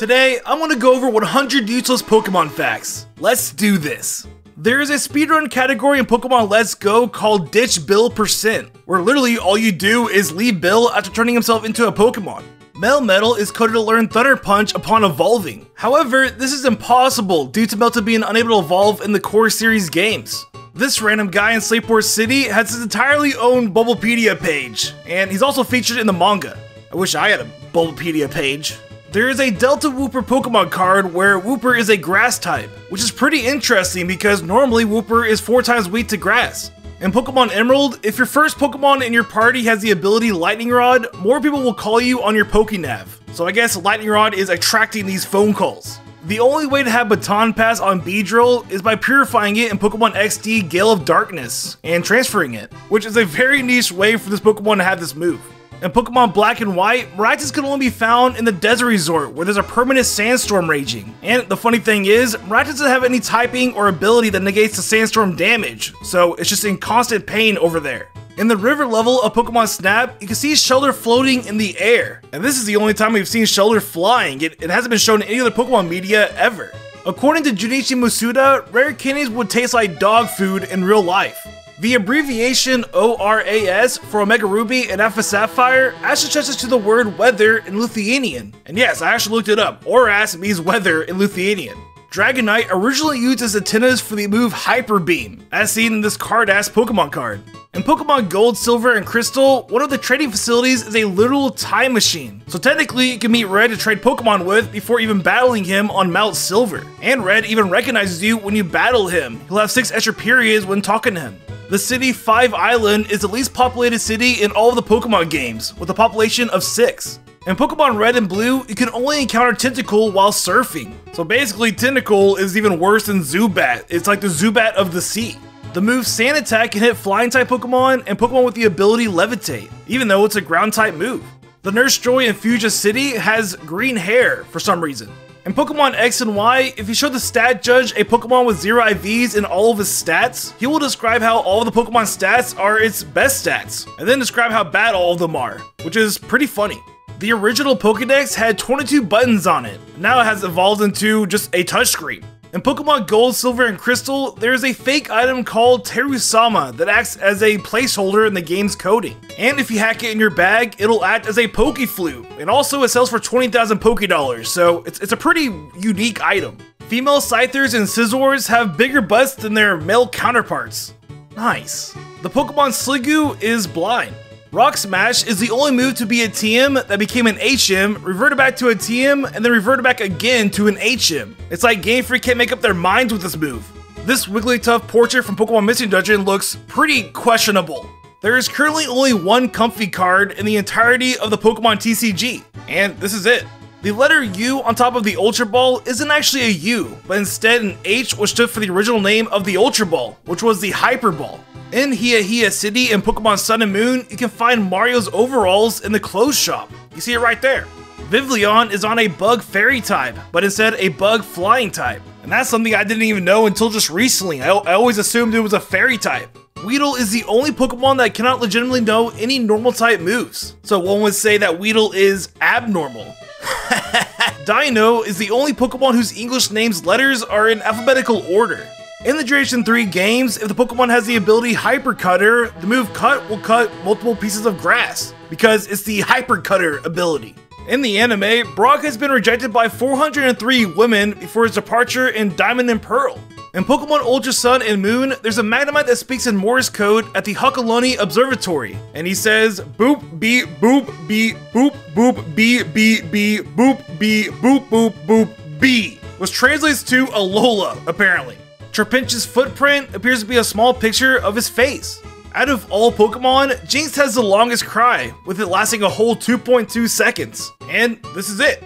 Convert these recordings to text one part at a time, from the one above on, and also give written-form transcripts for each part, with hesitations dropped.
Today, I'm going to go over 100 useless Pokemon facts. Let's do this. There is a speedrun category in Pokemon Let's Go called Ditch Bill %, where literally all you do is leave Bill after turning himself into a Pokemon. Melmetal is coded to learn Thunder Punch upon evolving. However, this is impossible due to Melta being unable to evolve in the core series games. This random guy in Slateport City has his entirely own Bulbapedia page, and he's also featured in the manga. I wish I had a Bulbapedia page. There is a Delta Wooper Pokemon card where Wooper is a grass type, which is pretty interesting because normally Wooper is 4 times weak to grass. In Pokemon Emerald, if your first Pokemon in your party has the ability Lightning Rod, more people will call you on your Pokénav. So I guess Lightning Rod is attracting these phone calls. The only way to have Baton Pass on Beedrill is by purifying it in Pokemon XD Gale of Darkness and transferring it, which is a very niche way for this Pokemon to have this move. In Pokemon Black and White, Maractus can only be found in the Desert Resort where there's a permanent sandstorm raging. And the funny thing is, Maractus doesn't have any typing or ability that negates the sandstorm damage, so it's just in constant pain over there. In the river level of Pokemon Snap, you can see Shelter floating in the air. And this is the only time we've seen Shelter flying. It hasn't been shown in any other Pokemon media ever. According to Junichi Masuda, rare candies would taste like dog food in real life. The abbreviation ORAS for Omega Ruby and Alpha Sapphire actually stretches to the word weather in Lithuanian. And yes, I actually looked it up. ORAS means weather in Lithuanian. Dragonite originally used its antennas for the move Hyper Beam, as seen in this card-ass Pokemon card. In Pokemon Gold, Silver, and Crystal, one of the trading facilities is a literal time machine. So technically, you can meet Red to trade Pokemon with before even battling him on Mount Silver. And Red even recognizes you when you battle him. He'll have 6 extra periods when talking to him. The city 5 Island is the least populated city in all of the Pokemon games, with a population of 6. In Pokemon Red and Blue, you can only encounter Tentacool while surfing. So basically, Tentacool is even worse than Zubat. It's like the Zubat of the sea. The move Sand Attack can hit Flying-type Pokemon and Pokemon with the ability Levitate, even though it's a Ground-type move. The Nurse Joy in Fuchsia City has green hair for some reason. In Pokemon X and Y, if you show the stat judge a Pokemon with 0 IVs in all of his stats, he will describe how all of the Pokemon stats are its best stats, and then describe how bad all of them are, which is pretty funny. The original Pokédex had 22 buttons on it, now it has evolved into just a touchscreen. In Pokemon Gold, Silver, and Crystal, there is a fake item called Terusama that acts as a placeholder in the game's coding. And if you hack it in your bag, it'll act as a Pokeflute. And also it sells for 20,000 Pokédollars, so it's a pretty unique item. Female Scythers and Scizors have bigger butts than their male counterparts. Nice. The Pokemon Sliggoo is blind. Rock Smash is the only move to be a TM that became an HM, reverted back to a TM, and then reverted back again to an HM. It's like Game Freak can't make up their minds with this move. This Wigglytuff portrait from Pokemon Mystery Dungeon looks pretty questionable. There is currently only one Comfy card in the entirety of the Pokemon TCG, and this is it. The letter U on top of the Ultra Ball isn't actually a U, but instead an H, which stood for the original name of the Ultra Ball, which was the Hyper Ball. In Hiya City in Pokemon Sun and Moon, you can find Mario's overalls in the clothes shop. You see it right there. Vivillon is on a bug fairy type, but instead a bug flying type. And that's something I didn't even know until just recently. I always assumed it was a fairy type. Weedle is the only Pokemon that cannot legitimately know any normal type moves. So one would say that Weedle is abnormal. Dino is the only Pokemon whose English name's letters are in alphabetical order. In the Generation 3 games, if the Pokemon has the ability Hyper Cutter, the move Cut will cut multiple pieces of grass, because it's the Hyper Cutter ability. In the anime, Brock has been rejected by 403 women before his departure in Diamond and Pearl. In Pokemon Ultra Sun and Moon, there's a Magnemite that speaks in Morse code at the Hukaloni Observatory, and he says boop beep boop beep boop boop beep beep beep boop beep boop boop boop bee, which translates to Alola, apparently. Trapinch's footprint appears to be a small picture of his face. Out of all Pokemon, Jinx has the longest cry, with it lasting a whole 2.2 seconds. And this is it.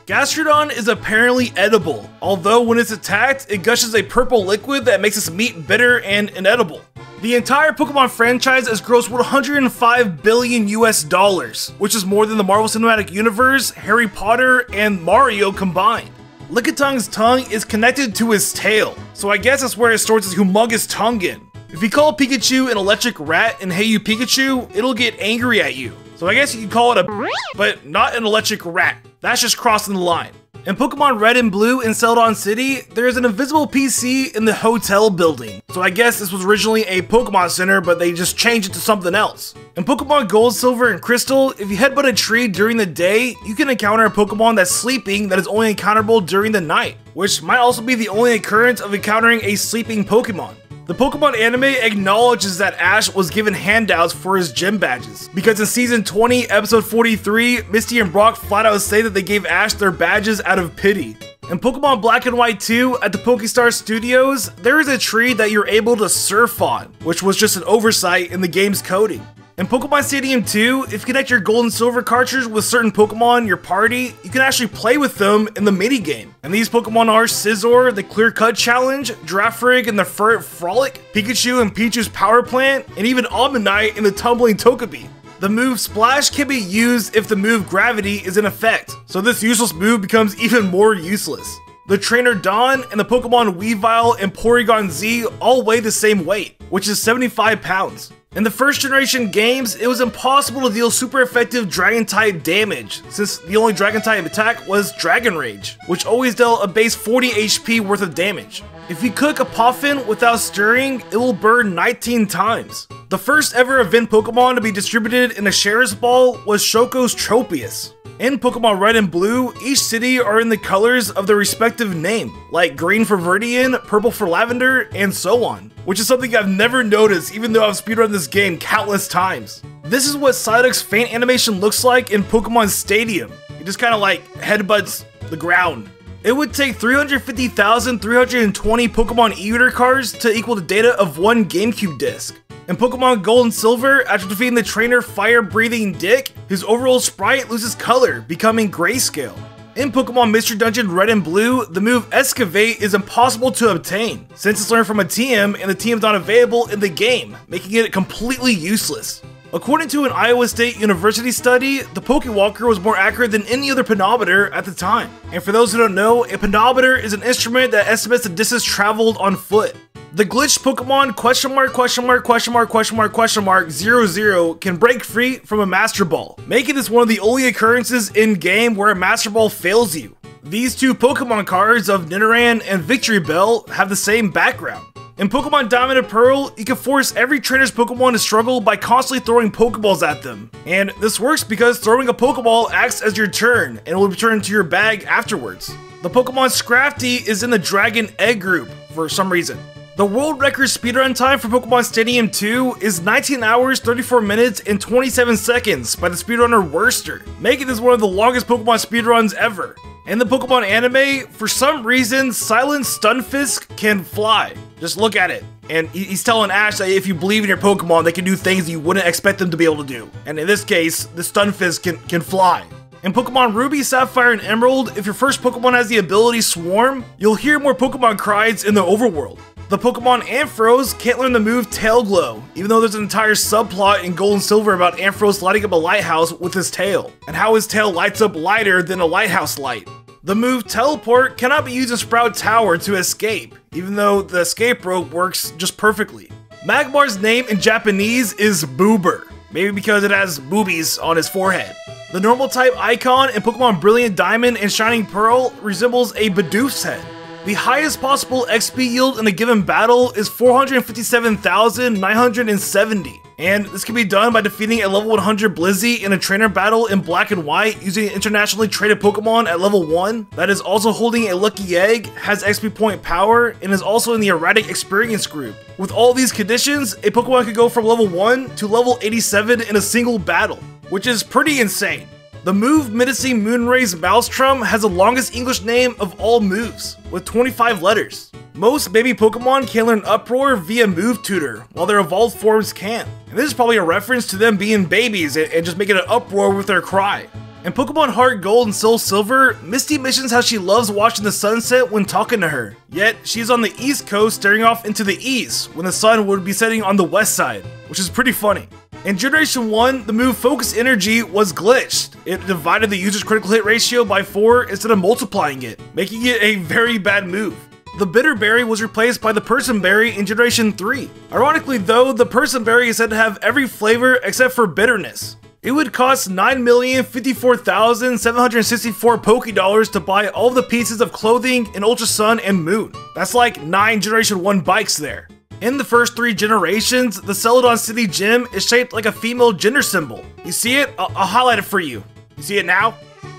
Gastrodon is apparently edible, although when it's attacked, it gushes a purple liquid that makes its meat bitter and inedible. The entire Pokemon franchise has grossed $105 billion US, which is more than the Marvel Cinematic Universe, Harry Potter, and Mario combined. Lickitung's tongue is connected to his tail, so I guess that's where it stores its humongous tongue in. If you call Pikachu an electric rat in Hey You Pikachu, it'll get angry at you. So So I guess you could call it a but not an electric rat. That's just crossing the line. In Pokemon Red and Blue in Celadon City, there is an invisible PC in the hotel building. So I guess this was originally a Pokemon Center, but they just changed it to something else. In Pokemon Gold, Silver, and Crystal, if you headbutt a tree during the day, you can encounter a Pokemon that's sleeping that is only encounterable during the night, which might also be the only occurrence of encountering a sleeping Pokemon. The Pokemon anime acknowledges that Ash was given handouts for his gym badges, because in Season 20, Episode 43, Misty and Brock flat out say that they gave Ash their badges out of pity. In Pokemon Black and White 2, at the Pokestar Studios, there is a tree that you're able to surf on, which was just an oversight in the game's coding. In Pokemon Stadium 2, if you connect your Gold and Silver cartridge with certain Pokemon in your party, you can actually play with them in the minigame. And these Pokemon are Scizor, the Clear Cut Challenge, Girafarig and the Ferret Frolic, Pikachu and Pichu's Power Plant, and even Omanyte in the Tumbling Togepi. The move Splash can be used if the move Gravity is in effect, so this useless move becomes even more useless. The Trainer Dawn and the Pokemon Weavile and Porygon Z all weigh the same weight, which is 75 pounds. In the first generation games, it was impossible to deal super effective Dragon-type damage, since the only Dragon-type attack was Dragon Rage, which always dealt a base 40 HP worth of damage. If you cook a Puffin without stirring, it will burn 19 times. The first ever event Pokemon to be distributed in a Sheriff's Ball was Shoko's Tropius. In Pokemon Red and Blue, each city are in the colors of their respective name, like green for Viridian, purple for Lavender, and so on, which is something I've never noticed even though I've speedrun this game countless times. This is what Psyduck's faint animation looks like in Pokemon Stadium. He just kind of like headbutts the ground. It would take 350,320 Pokemon e-reader cards to equal the data of one GameCube disc. In Pokemon Gold and Silver, after defeating the trainer Fire-Breathing Dick, his overall sprite loses color, becoming grayscale. In Pokemon Mystery Dungeon Red and Blue, the move Excavate is impossible to obtain, since it's learned from a TM and the TM is not available in the game, making it completely useless. According to an Iowa State University study, the Pokewalker was more accurate than any other pedometer at the time. And for those who don't know, a pedometer is an instrument that estimates the distance traveled on foot. The glitched Pokemon !!!!!!!00 can break free from a Master Ball, making this one of the only occurrences in-game where a Master Ball fails you. These two Pokemon cards of Nidoran and Victory Bell have the same background. In Pokemon Diamond and Pearl, you can force every trainer's Pokemon to struggle by constantly throwing Pokeballs at them. And this works because throwing a Pokeball acts as your turn and will return to your bag afterwards. The Pokemon Scrafty is in the Dragon Egg group for some reason. The world record speedrun time for Pokemon Stadium 2 is 19 hours, 34 minutes, and 27 seconds by the speedrunner Worster, making this one of the longest Pokemon speedruns ever. In the Pokemon anime, for some reason, Silent Stunfisk can fly. Just look at it. And he's telling Ash that if you believe in your Pokemon, they can do things you wouldn't expect them to be able to do. And in this case, the Stunfisk can fly. In Pokemon Ruby, Sapphire, and Emerald, if your first Pokemon has the ability Swarm, you'll hear more Pokemon cries in the overworld. The Pokemon Ampharos can't learn the move Tail Glow, even though there's an entire subplot in Gold and Silver about Ampharos lighting up a lighthouse with his tail, and how his tail lights up lighter than a lighthouse light. The move Teleport cannot be used in Sprout Tower to escape, even though the escape rope works just perfectly. Magmar's name in Japanese is Boober, maybe because it has boobies on his forehead. The normal type icon in Pokemon Brilliant Diamond and Shining Pearl resembles a Bidoof's head. The highest possible XP yield in a given battle is 457,970, and this can be done by defeating a level 100 Blizzy in a trainer battle in Black and White using an internationally traded Pokemon at level 1 that is also holding a lucky egg, has XP point power, and is also in the erratic experience group. With all these conditions, a Pokemon could go from level 1 to level 87 in a single battle, which is pretty insane. The move Midicine Moonrays Maelstrom has the longest English name of all moves, with 25 letters. Most baby Pokemon can learn Uproar via Move Tutor, while their evolved forms can't. And this is probably a reference to them being babies and just making an uproar with their cry. In Pokemon Heart Gold and Soul Silver, Misty mentions how she loves watching the sunset when talking to her, yet she's on the East Coast staring off into the east when the sun would be setting on the west side, which is pretty funny. In Generation 1, the move Focus Energy was glitched. It divided the user's critical hit ratio by 4 instead of multiplying it, making it a very bad move. The Bitter Berry was replaced by the Person Berry in Generation 3. Ironically though, the Person Berry is said to have every flavor except for bitterness. It would cost 9,054,764 Pokédollars to buy all the pieces of clothing in Ultra Sun and Moon. That's like 9 Generation 1 bikes there. In the first 3 generations, the Celadon City Gym is shaped like a female gender symbol. You see it? I'll highlight it for you. You see it now?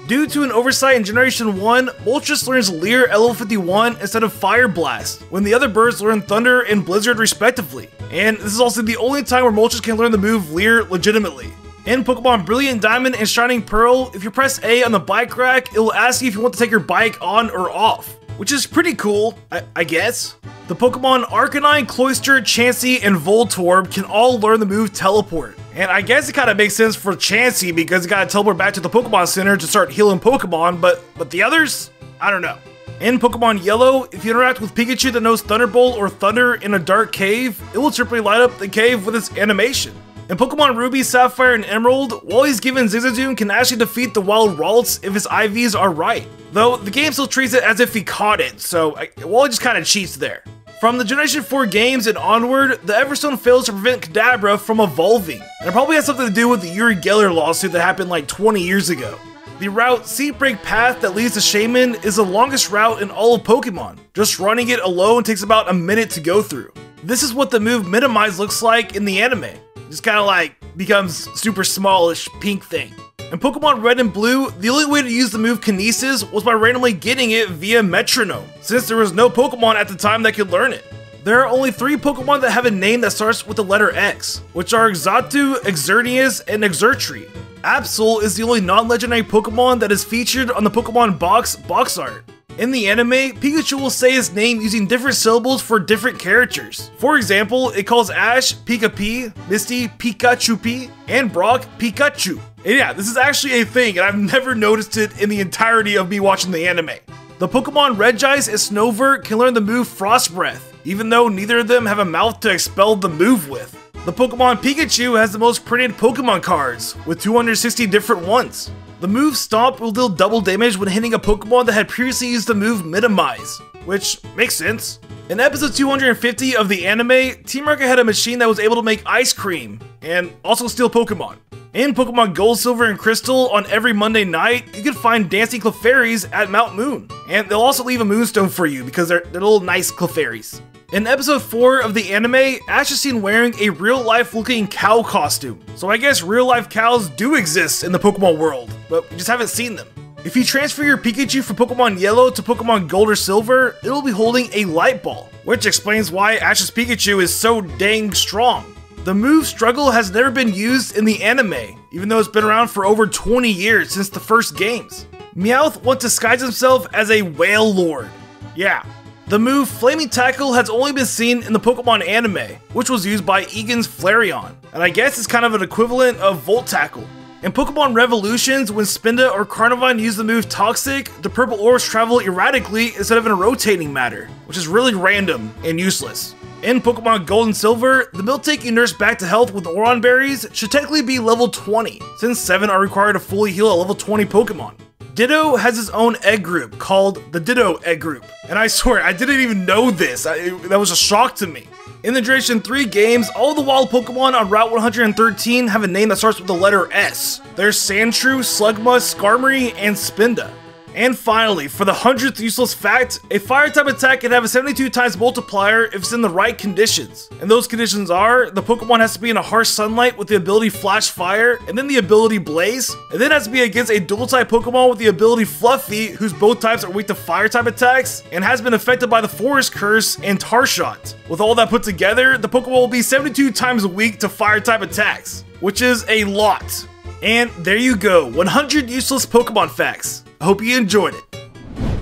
Due to an oversight in Generation 1, Moltres learns Leer at level 51 instead of Fire Blast, when the other birds learn Thunder and Blizzard respectively. And this is also the only time where Moltres can learn the move Leer legitimately. In Pokemon Brilliant Diamond and Shining Pearl, if you press A on the bike rack, it will ask you if you want to take your bike on or off, which is pretty cool, I guess. The Pokemon Arcanine, Cloyster, Chansey, and Voltorb can all learn the move Teleport. And I guess it kind of makes sense for Chansey because it gotta teleport back to the Pokemon Center to start healing Pokemon, but the others? I don't know. In Pokemon Yellow, if you interact with Pikachu that knows Thunderbolt or Thunder in a dark cave, it will simply light up the cave with its animation. In Pokemon Ruby, Sapphire, and Emerald, Wally's given Zigzagoon can actually defeat the Wild Ralts if his IVs are right. Though, the game still treats it as if he caught it, so Wally just kinda cheats there. From the Generation 4 games and onward, the Everstone fails to prevent Kadabra from evolving, and it probably has something to do with the Uri Geller lawsuit that happened like 20 years ago. The route Seat Break Path that leads to Shaman is the longest route in all of Pokemon. Just running it alone takes about a minute to go through. This is what the move Minimize looks like in the anime. Just kinda like becomes super smallish pink thing. In Pokemon Red and Blue, the only way to use the move Kinesis was by randomly getting it via Metronome, since there was no Pokemon at the time that could learn it. There are only 3 Pokemon that have a name that starts with the letter X, which are Xatu, Xerneas, and Xurkitree. Absol is the only non-legendary Pokemon that is featured on the Pokemon box art. In the anime, Pikachu will say his name using different syllables for different characters. For example, it calls Ash Pika-P, Misty Pikachu-P, and Brock Pikachu. And yeah, this is actually a thing, and I've never noticed it in the entirety of me watching the anime. The Pokemon Regice and Snover can learn the move Frost Breath, even though neither of them have a mouth to expel the move with. The Pokemon Pikachu has the most printed Pokemon cards, with 260 different ones. The move Stomp will deal double damage when hitting a Pokemon that had previously used the move Minimize, which makes sense. In episode 250 of the anime, Team Rocket had a machine that was able to make ice cream, and also steal Pokemon. In Pokemon Gold, Silver, and Crystal, on every Monday night, you can find dancing Clefairies at Mount Moon. And they'll also leave a Moonstone for you because they're little nice Clefairies. In episode 4 of the anime, Ash is seen wearing a real-life looking cow costume. So I guess real-life cows do exist in the Pokemon world, but we just haven't seen them. If you transfer your Pikachu from Pokemon Yellow to Pokemon Gold or Silver, it will be holding a Light Ball, which explains why Ash's Pikachu is so dang strong. The move Struggle has never been used in the anime, even though it's been around for over 20 years since the first games. Meowth once disguised himself as a Whale Lord. Yeah. The move Flaming Tackle has only been seen in the Pokemon anime, which was used by Egan's Flareon, and I guess it's kind of an equivalent of Volt Tackle. In Pokemon Revolutions, when Spinda or Carnivine use the move Toxic, the purple orbs travel erratically instead of in a rotating manner, which is really random and useless. In Pokemon Gold and Silver, the Miltank you nurse back to health with Oron Berries should technically be level 20, since 7 are required to fully heal a level 20 Pokemon. Ditto has his own egg group called the Ditto Egg Group, and I swear, I didn't even know this, that was a shock to me. In the Generation 3 games, all the wild Pokemon on Route 113 have a name that starts with the letter S. There's Sandshrew, Slugma, Skarmory, and Spinda. And finally, for the 100th useless fact, a fire-type attack can have a 72 times multiplier if it's in the right conditions. And those conditions are, the Pokemon has to be in a harsh sunlight with the ability Flash Fire, and then the ability Blaze, and then has to be against a dual-type Pokemon with the ability Fluffy, whose both types are weak to fire-type attacks, and has been affected by the Forest Curse and Tarshot. With all that put together, the Pokemon will be 72 times weak to fire-type attacks, which is a lot. And there you go, 100 useless Pokemon facts. I hope you enjoyed it.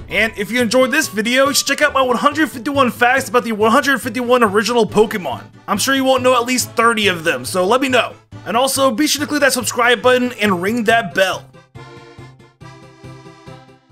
And if you enjoyed this video, you should check out my 151 facts about the 151 original Pokemon. I'm sure you won't know at least 30 of them, so let me know. And also, be sure to click that subscribe button and ring that bell.